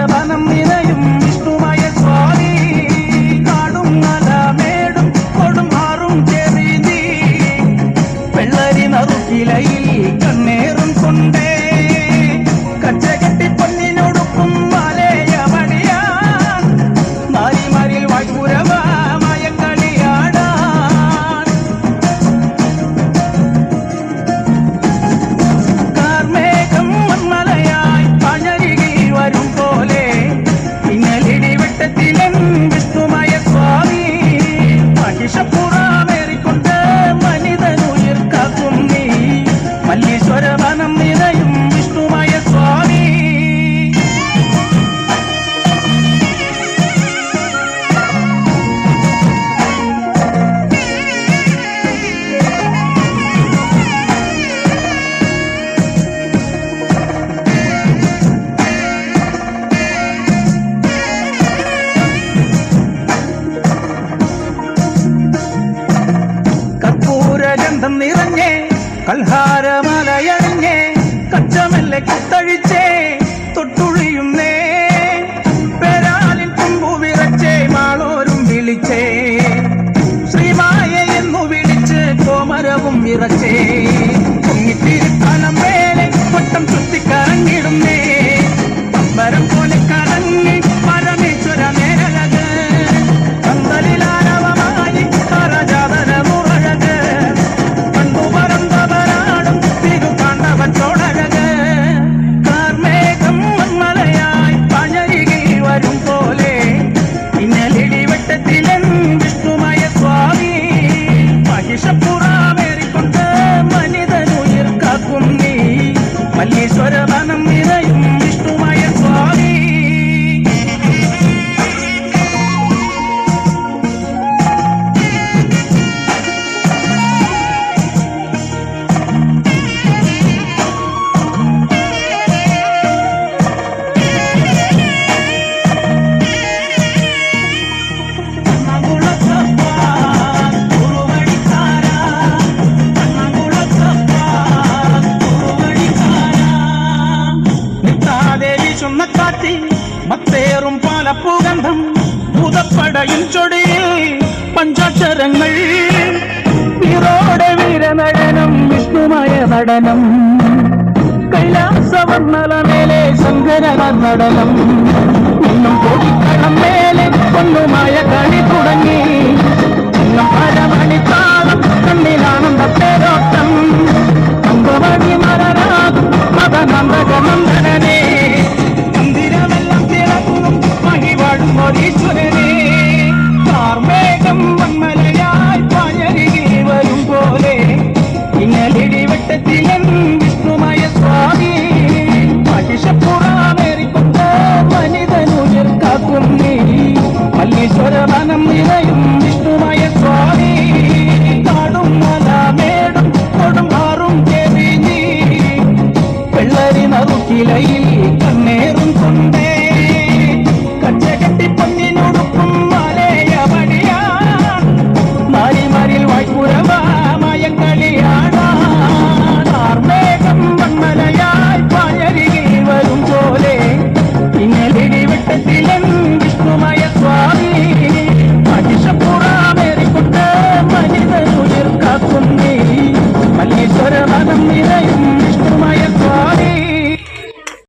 മല്ലീശ്വരവനം നിറയും വിഷ്ണുമായ സ്വാമി കാടും മലമേടും കൊടും ആറും ചെറി നീ വെള്ളരി നറുക്കിലയിൽ കണ്ണേറും കൊണ്ടേ കച്ചകെട്ടി പൊന്നിനൊടുക്കും മലയമണിയാ നാരിമാരിൽ വായ്പുരവാമായ കളിയാടാ കാർമേഘം മൺമലയായി പഞ്ഞരികിൽ വരും പോലെ ഇങ്ങലിടി വെട്ടത്തിലൻ വിഷ്ണുമായ സ്വാമി മഹിഷപ്പുറമേറിക്കൊണ്ട് മനിതനുയിർ കാക്കും നീ മല്ലീശ്വരവനം നിറയും വിഷ്ണുമായ സ്വാമി കർപ്പൂരഗന്ധം നിറഞ്ഞേ കൽഹാരമലയണിഞ്ഞേ കച്ചമെല്ലെ കുത്തഴിച്ചേ തൊട്ടുഴിയുന്നേ പെരാലിൻ കൊമ്പു വിറച്ചേ മാളോരും വിളിച്ചേ ശ്രീമായ എന്നു വിളിച്ച് കോമരവും വിറച്ചേ പൊങ്ങിത്തിരിക്കാലം മേലെ വട്ടം ചുറ്റിക്കറങ്ങിടുന്നേ പമ്പരം പോലെ കറങ്ങി പരമേശ്വര മേരലത് പന്തലിലാരവമായി ഹരജാതര മുറഴക് കണ്ടു പരന്തവരാടും തിരുതാണ്ഡവച്ചോടഴക് കാർമേഘം മൺമലയായി പഞ്ഞരികിൽ വരും പോലെ ഇന്നലിടി വെട്ടത്തിലൻ വിഷ്ണുമായ സ്വാമി മഹിഷപ്പുറമേറിക്കൊണ്ട് മനിതനുയിർ കാക്കും നീ മല്ലീശ്വരവനം നിറയും വിഷ്ണുമായ സ്വാമി കാറ്റി മത്തേറും പാലപ്പൂഗന്ധം ഭൂതപ്പടയിൽ ചൊടിയിൽ പഞ്ചാക്ഷരങ്ങൾ വീറോടെ വീരനടനം വിഷ്ണുമായ നടനം കൈലാസവർണ്ണലമേലെ ശങ്കരന നടനം ഇന്നും കോടിക്കളം മേലെ പൊന്നുമായ കളി തുടങ്ങി ഇന്നും പരമണിത്താളം കണ്ണിലാനന്ദ പേരോട്ടം അങ്കമണി മരരാകും മതനന്ദനന്ദനേ ഈശ്വരനെ കാർമേഘം മൺമലയായി പാഞ്ഞരികിൽ വരും പോലെ ഇങ്ങലിടി വെട്ടത്തിലൻ വിഷ്ണുമായ സ്വാമി മഹിഷപ്പുറമേറിക്കൊണ്ട് മനിതനുയിർ കാക്കും നീ മല്ലീശ്വരവനം നിറയും വിഷ്ണുമായ സ്വാമി കാടും മലമേടും കൊടും ആറും ചെറി നീ വെള്ളരി നറുക്കിലയിൽ കണ്ണേറും കൊണ്ടേ കച്ചകെട്ടി പൊന്നിനൊടുക്കും മലയമണിയാ നാരിമാരിൽ വായ്പുരവാമായ കളിയാടാ കാർമേഘം മൺമലയായി പാഞ്ഞരികിൽ വരും പോലെ ഇങ്ങലിടി വെട്ടത്തിലൻ വിഷ്ണുമായ സ്വാമി മഹിഷപ്പുറമേറിക്കൊണ്ട് മനിതനുയിർ കാക്കും നീ മല്ലീശ്വരവനം നിറയും